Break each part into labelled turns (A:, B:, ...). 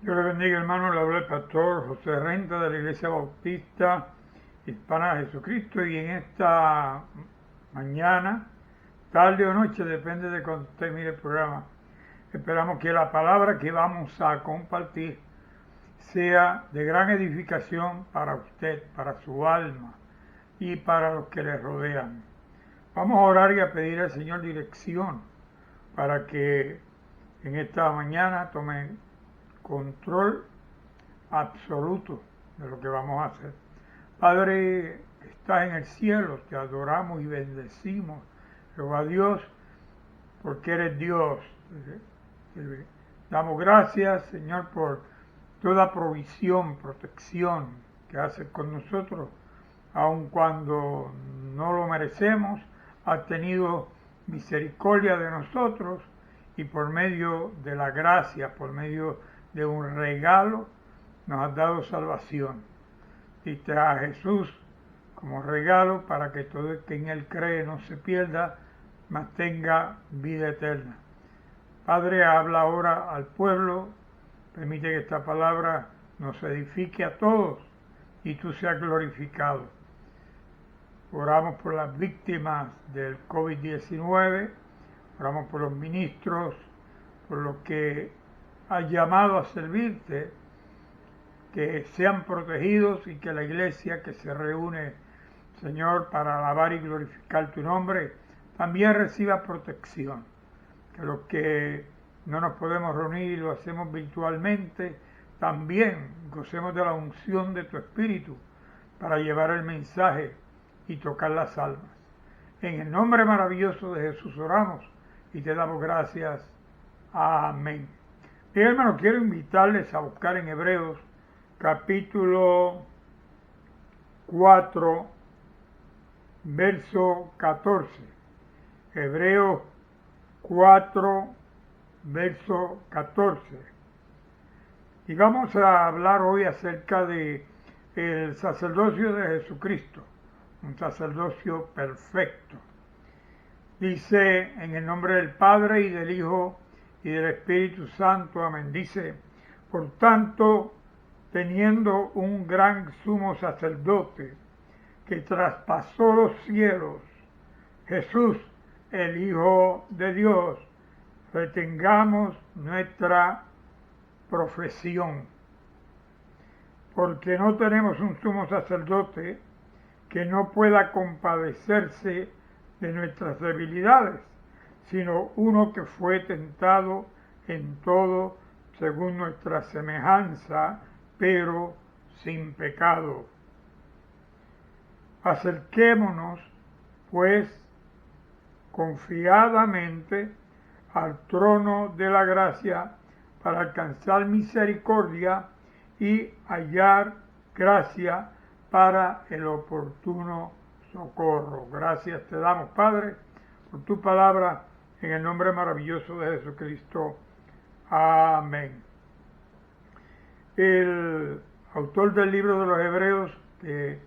A: Dios le bendiga, hermano. Le habla el pastor José Renta de la Iglesia Bautista Hispana de Jesucristo. Y en esta mañana, tarde o noche, depende de cuando usted mire el programa, esperamos que la palabra que vamos a compartir sea de gran edificación para usted, para su alma y para los que le rodean. Vamos a orar y a pedir al Señor dirección para que en esta mañana tome control absoluto de lo que vamos a hacer. Padre que estás en el cielo, te adoramos y bendecimos, Jehová Dios, porque eres Dios. Damos gracias, Señor, por toda provisión, protección que haces con nosotros, aun cuando no lo merecemos. Has tenido misericordia de nosotros y por medio de la gracia, por medio de un regalo, nos has dado salvación. Diste a Jesús como regalo para que todo el que en Él cree no se pierda, mas tenga vida eterna. Padre, habla ahora al pueblo, permite que esta palabra nos edifique a todos y tú seas glorificado. Oramos por las víctimas del COVID-19, oramos por los ministros, por los que has llamado a servirte, que sean protegidos y que la iglesia que se reúne, Señor, para alabar y glorificar tu nombre, también reciba protección. Que los que no nos podemos reunir y lo hacemos virtualmente, también gocemos de la unción de tu Espíritu para llevar el mensaje y tocar las almas. En el nombre maravilloso de Jesús oramos y te damos gracias. Amén. Bien, hermano, quiero invitarles a buscar en Hebreos capítulo 4, verso 14. Hebreos 4, verso 14. Y vamos a hablar hoy acerca de el sacerdocio de Jesucristo, un sacerdocio perfecto. Dice, en el nombre del Padre y del Hijo y del Espíritu Santo, amén. Dice, por tanto, teniendo un gran sumo sacerdote que traspasó los cielos, Jesús, el Hijo de Dios, retengamos nuestra profesión, porque no tenemos un sumo sacerdote que no pueda compadecerse de nuestras debilidades, sino uno que fue tentado en todo según nuestra semejanza, pero sin pecado. Acerquémonos, pues, confiadamente al trono de la gracia para alcanzar misericordia y hallar gracia para el oportuno socorro. Gracias te damos, Padre, por tu palabra, en el nombre maravilloso de Jesucristo. Amén. El autor del libro de los Hebreos, que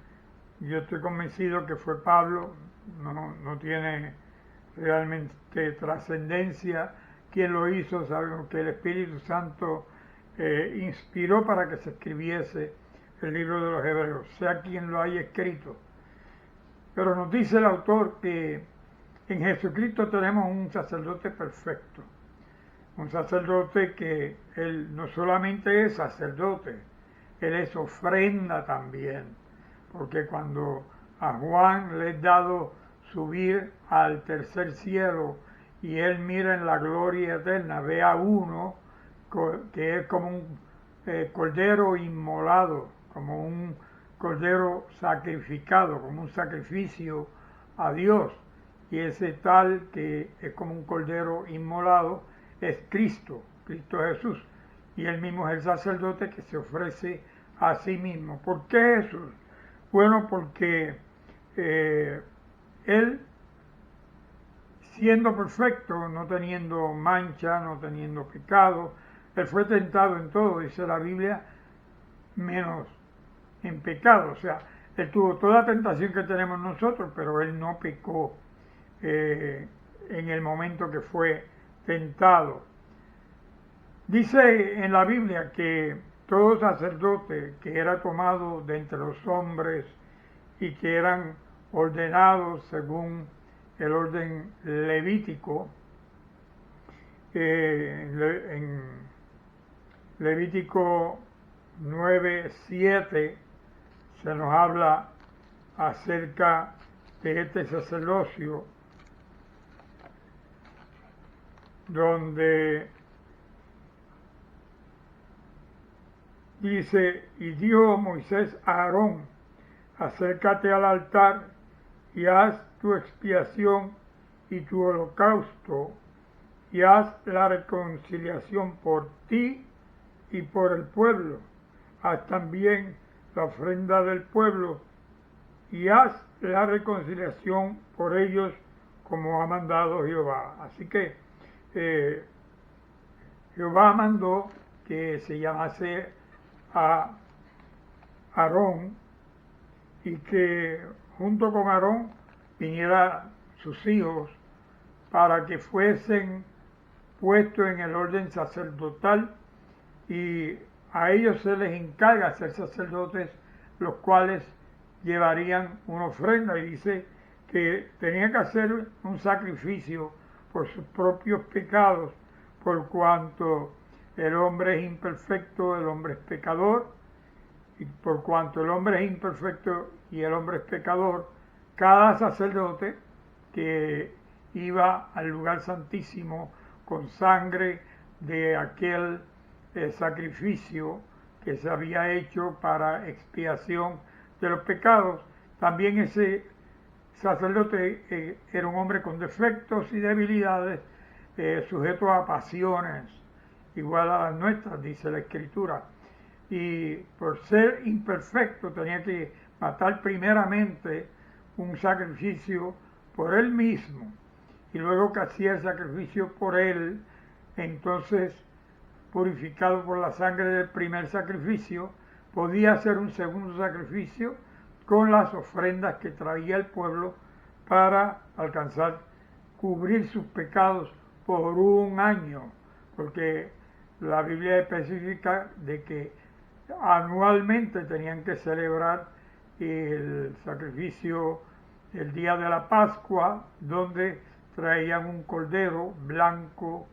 A: yo estoy convencido que fue Pablo, no tiene realmente trascendencia quién lo hizo. Sabemos que el Espíritu Santo inspiró para que se escribiese el libro de los Hebreos, sea quien lo haya escrito. Pero nos dice el autor que en Jesucristo tenemos un sacerdote perfecto, un sacerdote que él no solamente es sacerdote, él es ofrenda también, porque cuando a Juan le es dado subir al tercer cielo y él mira en la gloria eterna, ve a uno que es como un cordero inmolado, como un cordero sacrificado, como un sacrificio a Dios. Y ese tal que es como un cordero inmolado es Cristo, Cristo Jesús. Y él mismo es el sacerdote que se ofrece a sí mismo. ¿Por qué Jesús? Bueno, porque él, siendo perfecto, no teniendo mancha, no teniendo pecado, él fue tentado en todo, dice la Biblia, menos en pecado. O sea, él tuvo toda tentación que tenemos nosotros, pero él no pecó en el momento que fue tentado. Dice en la Biblia que todo sacerdote que era tomado de entre los hombres y que eran ordenados según el orden levítico, en Levítico 9:7 se nos habla acerca de este sacerdocio, donde dice: y dijo Moisés a Aarón, acércate al altar y haz tu expiación y tu holocausto, y haz la reconciliación por ti y por el pueblo. Haz también la ofrenda del pueblo y haz la reconciliación por ellos como ha mandado Jehová. Así que Jehová mandó que se llamase a Aarón y que junto con Aarón viniera sus hijos para que fuesen puestos en el orden sacerdotal, y a ellos se les encarga ser sacerdotes, los cuales llevarían una ofrenda, y dice que tenían que hacer un sacrificio por sus propios pecados, por cuanto el hombre es imperfecto, el hombre es pecador, y por cuanto el hombre es imperfecto y el hombre es pecador, cada sacerdote que iba al lugar santísimo con sangre de aquel sacrificio que se había hecho para expiación de los pecados, también ese sacerdote era un hombre con defectos y debilidades, sujeto a pasiones igual a las nuestras, dice la Escritura, y por ser imperfecto tenía que matar primeramente un sacrificio por él mismo, y luego que hacía el sacrificio por él, entonces, purificado por la sangre del primer sacrificio, podía hacer un segundo sacrificio con las ofrendas que traía el pueblo para alcanzar, cubrir sus pecados por un año, porque la Biblia especifica de que anualmente tenían que celebrar el sacrificio el día de la Pascua, donde traían un cordero blanco,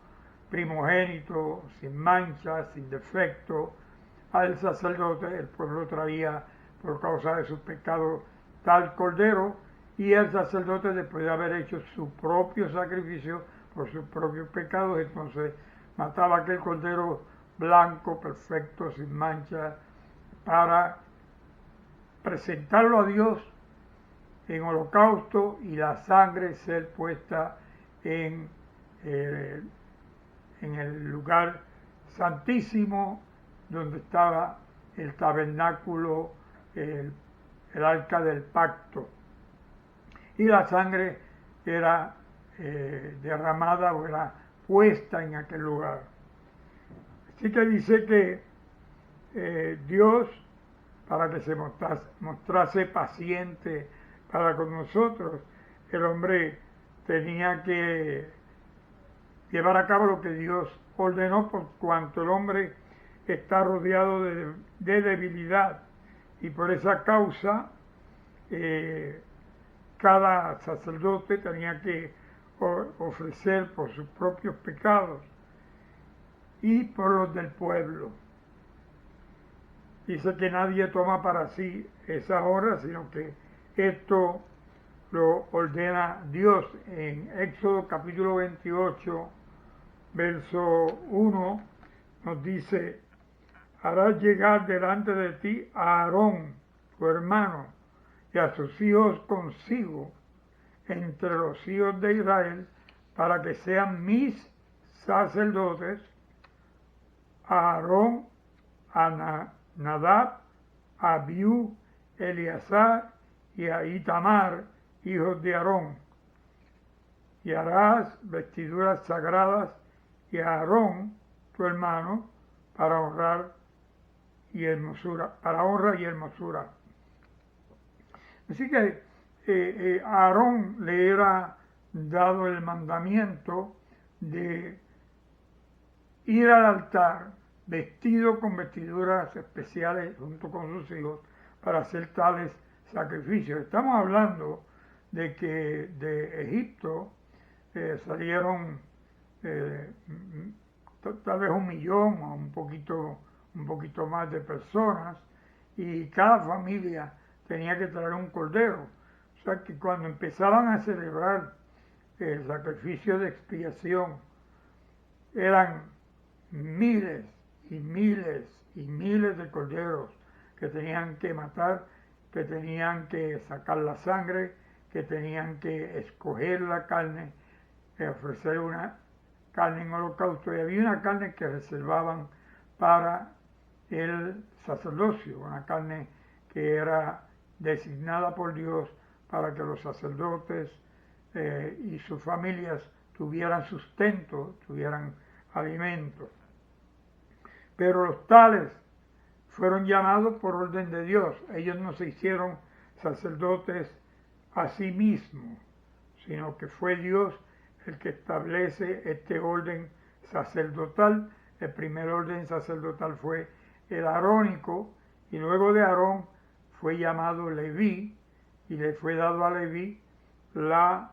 A: primogénito, sin mancha, sin defecto, al sacerdote. El pueblo traía por causa de sus pecados tal cordero, y el sacerdote, después de haber hecho su propio sacrificio por sus propios pecados, entonces mataba aquel cordero blanco, perfecto, sin mancha, para presentarlo a Dios en holocausto y la sangre ser puesta en el lugar santísimo donde estaba el tabernáculo, el arca del pacto, y la sangre era derramada o era puesta en aquel lugar. Así que dice que Dios, para que se mostrase paciente para con nosotros, el hombre tenía que llevar a cabo lo que Dios ordenó, por cuanto el hombre está rodeado de debilidad, y por esa causa cada sacerdote tenía que ofrecer por sus propios pecados y por los del pueblo. Dice que nadie toma para sí esas horas, sino que esto lo ordena Dios. En Éxodo capítulo 28, verso 1, nos dice: harás llegar delante de ti a Aarón, tu hermano, y a sus hijos consigo, entre los hijos de Israel, para que sean mis sacerdotes, a Aarón, a Nadab, a Abiú, Eleazar y a Itamar, hijos de Aarón. Y harás vestiduras sagradas y a Aarón, tu hermano, para honra y hermosura. Así que a Aarón le era dado el mandamiento de ir al altar vestido con vestiduras especiales junto con sus hijos para hacer tales sacrificios. Estamos hablando de que de Egipto salieron tal vez 1 millón o un poquito más de personas, y cada familia tenía que traer un cordero. O sea que cuando empezaban a celebrar el sacrificio de expiación, eran miles y miles y miles de corderos que tenían que matar, que tenían que sacar la sangre, que tenían que escoger la carne, ofrecer una carne en holocausto, y había una carne que reservaban para el sacerdocio, una carne que era designada por Dios para que los sacerdotes y sus familias tuvieran sustento, tuvieran alimento. Pero los tales fueron llamados por orden de Dios. Ellos no se hicieron sacerdotes a sí mismos, sino que fue Dios el que establece este orden sacerdotal. El primer orden sacerdotal fue el arónico, y luego de Aarón fue llamado Leví, y le fue dado a Leví la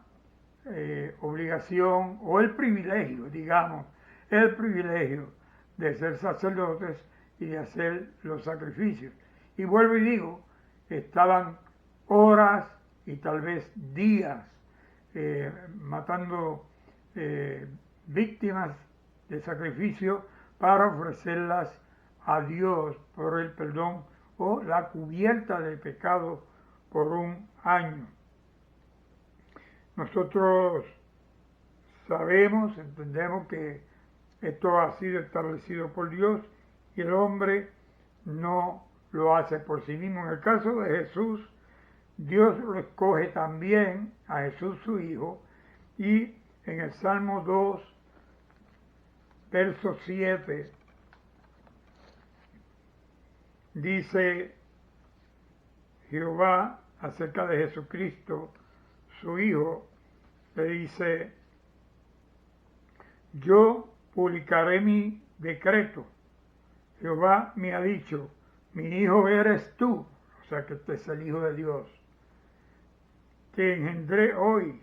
A: obligación o el privilegio, digamos, el privilegio de ser sacerdotes y de hacer los sacrificios. Y vuelvo y digo, estaban horas y tal vez días matando víctimas de sacrificio para ofrecerlas a Dios por el perdón o la cubierta del pecado por 1 año. Nosotros sabemos, entendemos que esto ha sido establecido por Dios y el hombre no lo hace por sí mismo. En el caso de Jesús, Dios lo escoge también a Jesús su Hijo, y en el Salmo 2, verso 7, dice Jehová acerca de Jesucristo, su Hijo, le dice: yo publicaré mi decreto. Jehová me ha dicho, mi hijo eres tú, o sea que este es el Hijo de Dios. Te engendré hoy,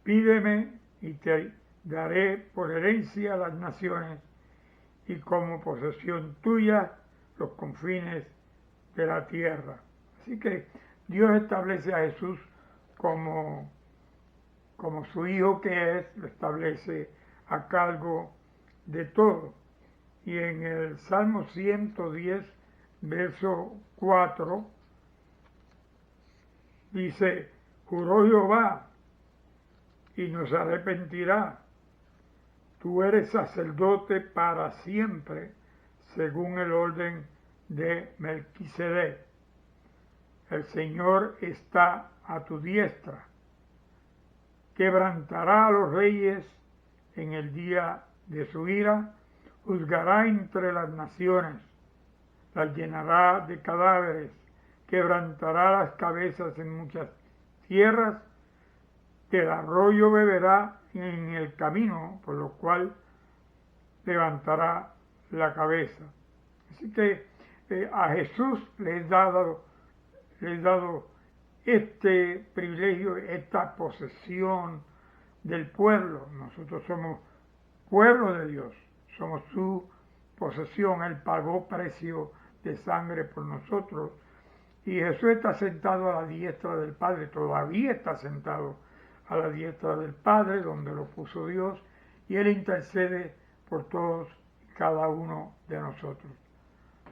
A: pídeme y te daré por herencia a las naciones y como posesión tuya los confines de la tierra. Así que Dios establece a Jesús como su Hijo que es, lo establece a cargo de todo. Y en el Salmo 110, verso 4, dice: juró Jehová y no se arrepentirá, tú eres sacerdote para siempre, según el orden de Melquisedec. El Señor está a tu diestra, quebrantará a los reyes en el día de su ira, juzgará entre las naciones, las llenará de cadáveres, quebrantará las cabezas en muchas tierras, del arroyo beberá en el camino, por lo cual levantará la cabeza. Así que a Jesús le es dado este privilegio, esta posesión del pueblo. Nosotros somos pueblo de Dios, somos su posesión. Él pagó precio de sangre por nosotros, y Jesús está sentado a la diestra del Padre, todavía está sentado a la diestra del Padre, donde lo puso Dios, y Él intercede por todos y cada uno de nosotros.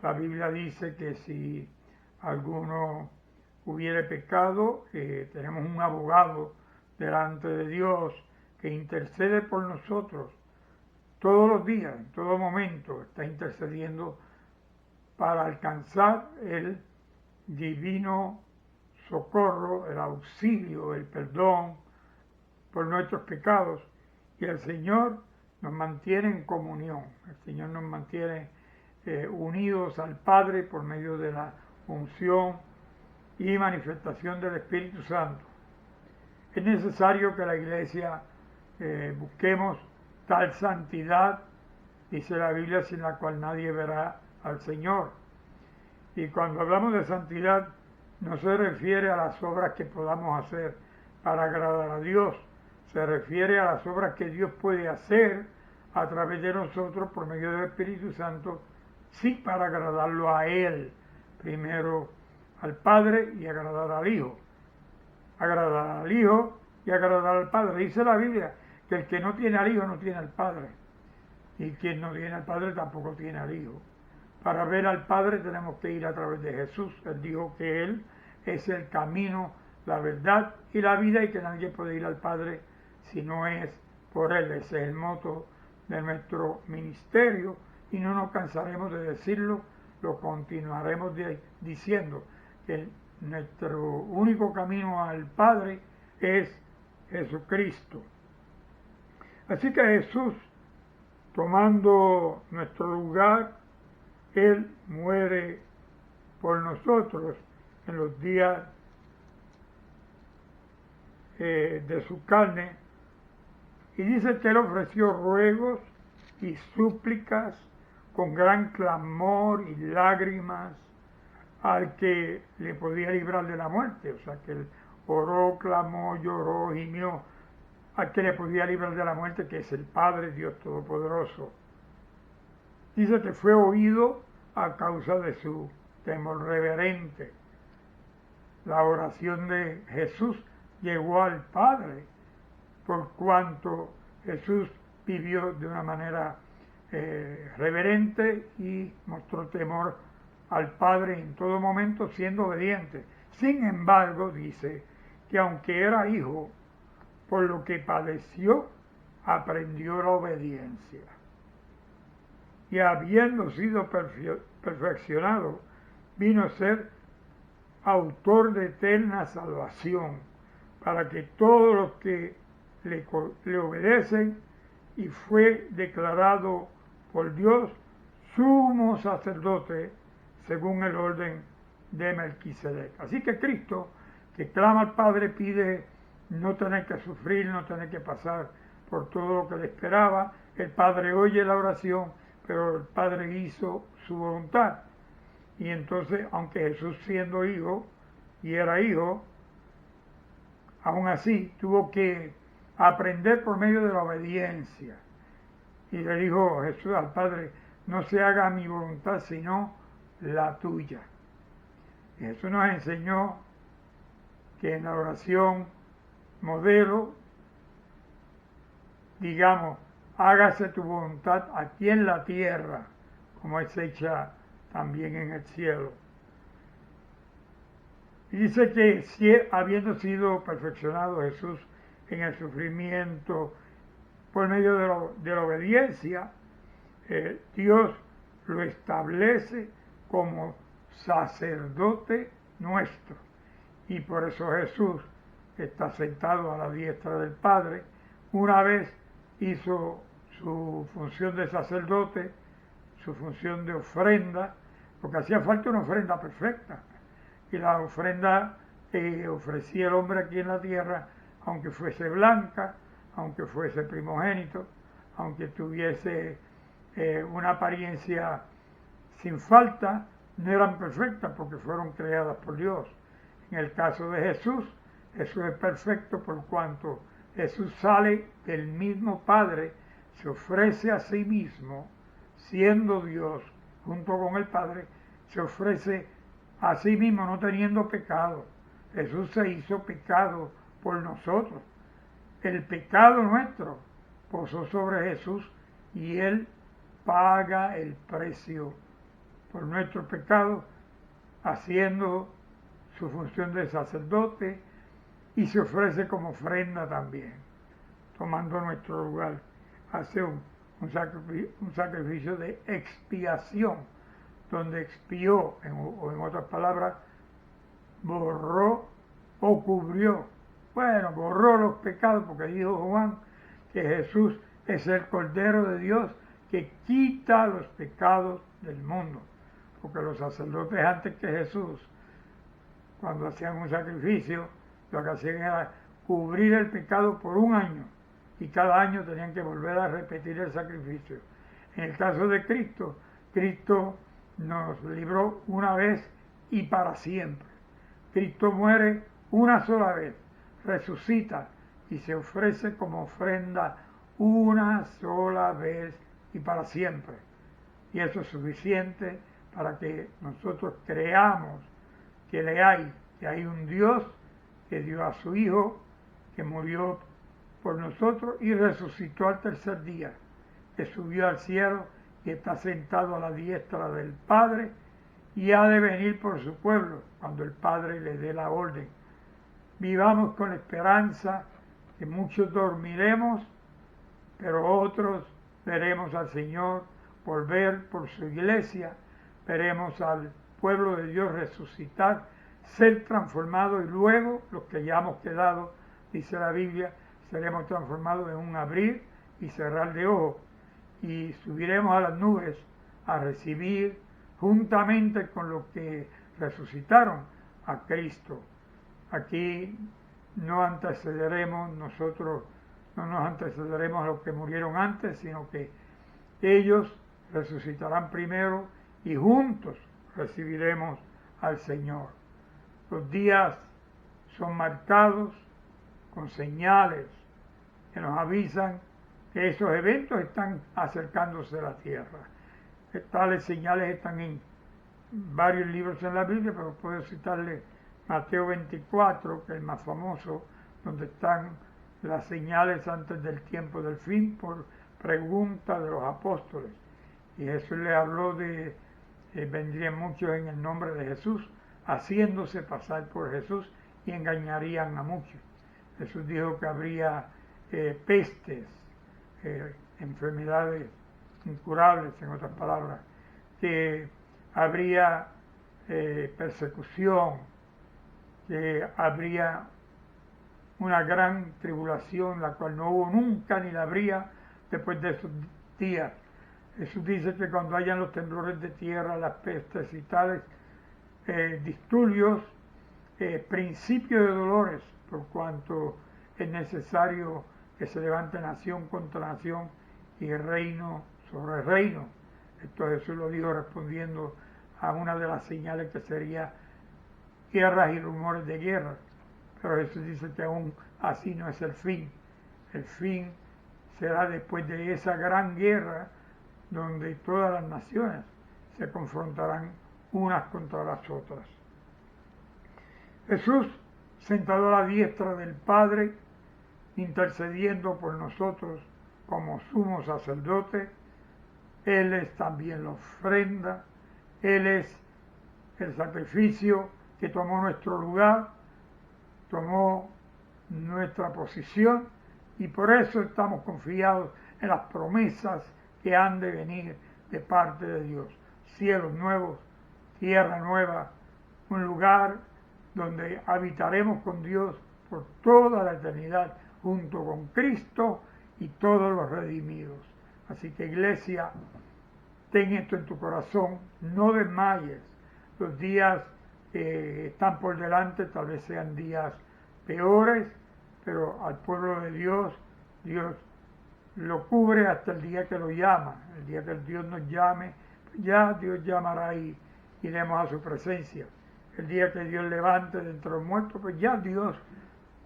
A: La Biblia dice que si alguno hubiere pecado, tenemos un abogado delante de Dios que intercede por nosotros todos los días, en todo momento, está intercediendo para alcanzar el divino socorro, el auxilio, el perdón por nuestros pecados. Y el Señor nos mantiene en comunión, el Señor nos mantiene unidos al Padre por medio de la unción y manifestación del Espíritu Santo. Es necesario que la Iglesia busquemos tal santidad dice la Biblia, sin la cual nadie verá al Señor. Y cuando hablamos de santidad, no se refiere a las obras que podamos hacer para agradar a Dios, se refiere a las obras que Dios puede hacer a través de nosotros por medio del Espíritu Santo, sí, para agradarlo a Él, primero al Padre y agradar al Hijo. Agradar al Hijo y agradar al Padre. Dice la Biblia que el que no tiene al Hijo no tiene al Padre, y quien no tiene al Padre tampoco tiene al Hijo. Para ver al Padre tenemos que ir a través de Jesús. Él dijo que Él es el camino, la verdad y la vida, y que nadie puede ir al Padre si no es por Él. Ese es el moto de nuestro ministerio y no nos cansaremos de decirlo, lo continuaremos diciendo, que nuestro único camino al Padre es Jesucristo. Así que Jesús, tomando nuestro lugar, Él muere por nosotros en los días de su carne, y dice que Él ofreció ruegos y súplicas con gran clamor y lágrimas al que le podía librar de la muerte. O sea que Él oró, clamó, lloró, gimió al que le podía librar de la muerte, que es el Padre Dios Todopoderoso. Dice que fue oído a causa de su temor reverente. La oración de Jesús llegó al Padre, por cuanto Jesús vivió de una manera reverente y mostró temor al Padre en todo momento, siendo obediente. Sin embargo, dice que aunque era hijo, por lo que padeció, aprendió la obediencia. Y habiendo sido perfeccionado, vino a ser autor de eterna salvación, para que todos los que le obedecen, y fue declarado por Dios sumo sacerdote según el orden de Melquisedec. Así que Cristo, que clama al Padre, pide no tener que sufrir, no tener que pasar por todo lo que le esperaba. El Padre oye la oración, pero el Padre hizo su voluntad. Y entonces, aunque Jesús siendo hijo, y era hijo, aún así tuvo que aprender por medio de la obediencia. Y le dijo Jesús al Padre, no se haga mi voluntad sino la tuya. Y Jesús nos enseñó que en la oración modelo, digamos, hágase tu voluntad aquí en la tierra, como es hecha también en el cielo. Y dice que si habiendo sido perfeccionado Jesús en el sufrimiento por medio de la obediencia, Dios lo establece como sacerdote nuestro. Y por eso Jesús está sentado a la diestra del Padre. Una vez hizo su función de sacerdote, su función de ofrenda, porque hacía falta una ofrenda perfecta. Y la ofrenda que ofrecía el hombre aquí en la tierra, aunque fuese blanca, aunque fuese primogénito, aunque tuviese una apariencia sin falta, no eran perfectas porque fueron creadas por Dios. En el caso de Jesús, Jesús es perfecto por cuanto Jesús sale del mismo Padre, se ofrece a sí mismo, siendo Dios, junto con el Padre, se ofrece a sí mismo no teniendo pecado. Jesús se hizo pecado por nosotros. El pecado nuestro posó sobre Jesús y Él paga el precio por nuestro pecado, haciendo su función de sacerdote, y se ofrece como ofrenda también, tomando nuestro lugar. Hace un sacrificio de expiación, donde expió, o en otras palabras, borró o cubrió. Bueno, borró los pecados, porque dijo Juan que Jesús es el Cordero de Dios que quita los pecados del mundo. Porque los sacerdotes antes que Jesús, cuando hacían un sacrificio, lo que hacían era cubrir el pecado por un año, y cada año tenían que volver a repetir el sacrificio. En el caso de Cristo, Cristo nos libró una vez y para siempre. Cristo muere una sola vez, resucita y se ofrece como ofrenda una sola vez y para siempre. Y eso es suficiente para que nosotros creamos que hay un Dios que dio a su Hijo, que murió por nosotros y resucitó al tercer día, que subió al cielo y está sentado a la diestra del Padre y ha de venir por su pueblo cuando el Padre le dé la orden. Vivamos con esperanza que muchos dormiremos, pero otros veremos al Señor volver por su iglesia, veremos al pueblo de Dios resucitar, ser transformado y luego los que ya hemos quedado, dice la Biblia, seremos transformados en un abrir y cerrar de ojos y subiremos a las nubes a recibir juntamente con los que resucitaron a Cristo. Aquí no nos antecederemos a los que murieron antes, sino que ellos resucitarán primero y juntos recibiremos al Señor. Los días son marcados con señales que nos avisan que esos eventos están acercándose a la tierra. Tales señales están en varios libros en la Biblia, pero puedo citarle Mateo 24, que es el más famoso, donde están las señales antes del tiempo del fin por pregunta de los apóstoles. Y Jesús le habló de vendrían muchos en el nombre de Jesús, haciéndose pasar por Jesús y engañarían a muchos. Jesús dijo que habría pestes, enfermedades incurables, en otras palabras, que habría persecución, que habría una gran tribulación, la cual no hubo nunca ni la habría después de esos días. Jesús dice que cuando hayan los temblores de tierra, las pestes y tales disturbios, principio de dolores, por cuanto es necesario que se levante nación contra nación y reino sobre reino. Esto Jesús lo dijo respondiendo a una de las señales que sería guerras y rumores de guerra. Pero Jesús dice que aún así no es el fin. El fin será después de esa gran guerra donde todas las naciones se confrontarán unas contra las otras. Jesús, sentado a la diestra del Padre, intercediendo por nosotros como sumo sacerdote, Él es también la ofrenda, Él es el sacrificio que tomó nuestro lugar, tomó nuestra posición y por eso estamos confiados en las promesas que han de venir de parte de Dios. Cielos nuevos, tierra nueva, un lugar donde habitaremos con Dios por toda la eternidad junto con Cristo y todos los redimidos. Así que iglesia, ten esto en tu corazón, no desmayes. Los días que están por delante tal vez sean días peores, pero al pueblo de Dios, Dios lo cubre hasta el día que lo llama. El día que Dios nos llame, ya Dios llamará y iremos a su presencia. El día que Dios levante de entre los muertos, pues ya Dios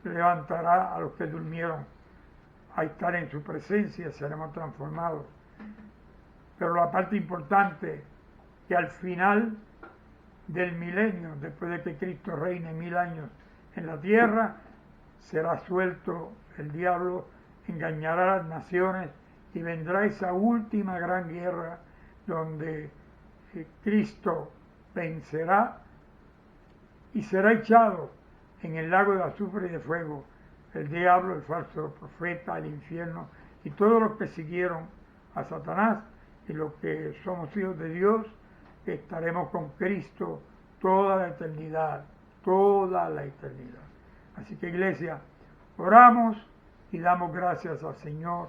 A: levantará a los que durmieron a estar en su presencia, seremos transformados. Pero la parte importante, que al final del milenio, después de que Cristo reine 1000 años en la tierra, será suelto el diablo, engañará a las naciones y vendrá esa última gran guerra donde Cristo vencerá y será echado en el lago de azufre y de fuego el diablo, el falso profeta, el infierno y todos los que siguieron a Satanás y los que somos hijos de Dios, estaremos con Cristo toda la eternidad, toda la eternidad. Así que iglesia, oramos y damos gracias al Señor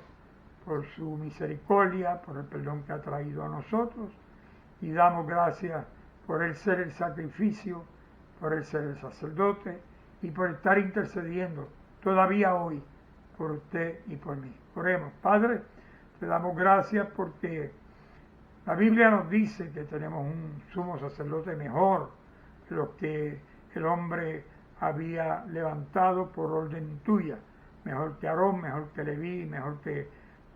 A: por su misericordia, por el perdón que ha traído a nosotros y damos gracias por Él ser el sacrificio, por Él ser el sacerdote y por estar intercediendo todavía hoy por usted y por mí. Oremos. Padre, te damos gracias porque La Biblia nos dice que tenemos un sumo sacerdote mejor que los que el hombre había levantado por orden tuya, mejor que Aarón, mejor que Leví, mejor que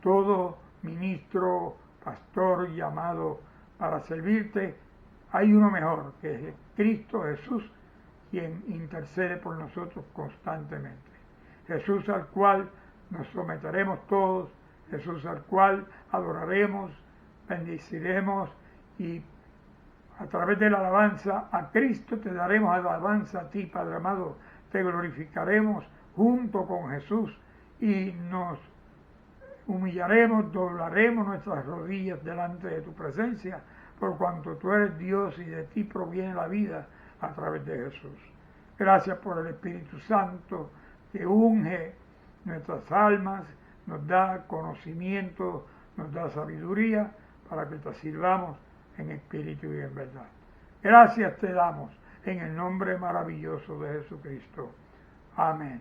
A: todo ministro, pastor llamado para servirte. Hay uno mejor, que es Cristo Jesús, quien intercede por nosotros constantemente. Jesús al cual nos someteremos todos, Jesús al cual adoraremos, bendeciremos y a través de la alabanza a Cristo te daremos alabanza a ti, Padre amado, te glorificaremos junto con Jesús y nos humillaremos, doblaremos nuestras rodillas delante de tu presencia, por cuanto tú eres Dios y de ti proviene la vida a través de Jesús. Gracias por el Espíritu Santo que unge nuestras almas, nos da conocimiento, nos da sabiduría para que te sirvamos en espíritu y en verdad. Gracias te damos en el nombre maravilloso de Jesucristo. Amén.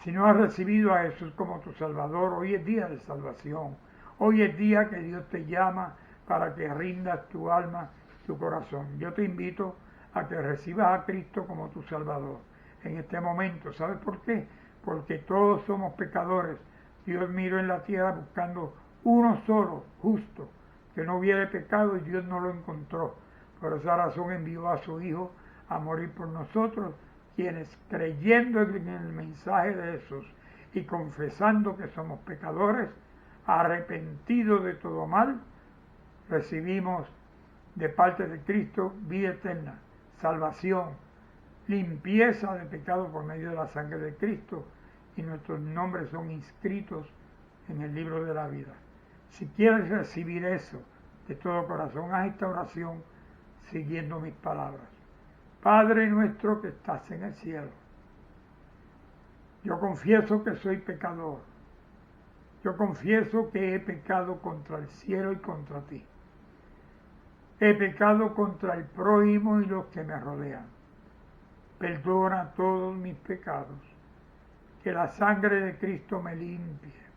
A: Si no has recibido a Jesús como tu Salvador, hoy es día de salvación. Hoy es día que Dios te llama para que rindas tu alma, tu corazón. Yo te invito a que recibas a Cristo como tu Salvador en este momento. ¿Sabes por qué? Porque todos somos pecadores. Dios miró en la tierra buscando uno solo, justo, que no hubiera pecado y Dios no lo encontró. Por esa razón envió a su Hijo a morir por nosotros, quienes creyendo en el mensaje de Jesús y confesando que somos pecadores, arrepentidos de todo mal, recibimos de parte de Cristo vida eterna, salvación, limpieza de pecado por medio de la sangre de Cristo, y nuestros nombres son inscritos en el libro de la vida. Si quieres recibir eso de todo corazón, haz esta oración siguiendo mis palabras. Padre nuestro que estás en el cielo, yo confieso que soy pecador. Yo confieso que he pecado contra el cielo y contra ti. He pecado contra el prójimo y los que me rodean. Perdona todos mis pecados. Que la sangre de Cristo me limpie.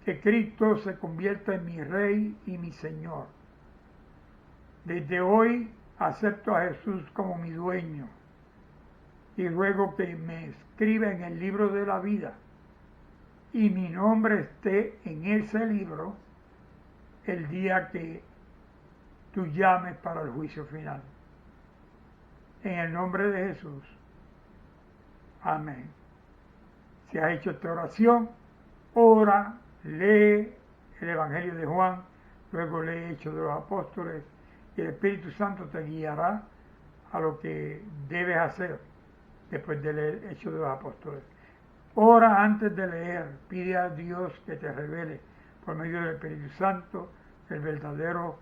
A: Que Cristo se convierta en mi Rey y mi Señor. Desde hoy acepto a Jesús como mi dueño y ruego que me escriba en el libro de la vida y mi nombre esté en ese libro el día que tú llames para el juicio final. En el nombre de Jesús. Amén. Si has hecho esta oración, ora, lee el Evangelio de Juan, luego lee Hechos de los Apóstoles, y el Espíritu Santo te guiará a lo que debes hacer después de leer Hechos de los Apóstoles. Ora antes de leer, pide a Dios que te revele por medio del Espíritu Santo el verdadero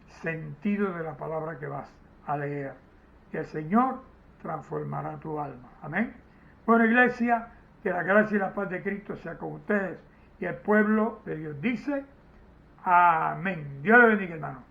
A: sentido de la palabra que vas a leer. Y el Señor transformará tu alma. Amén. Bueno, iglesia, que la gracia y la paz de Cristo sea con ustedes. Y el pueblo de Dios dice, amén. Dios le bendiga, hermano.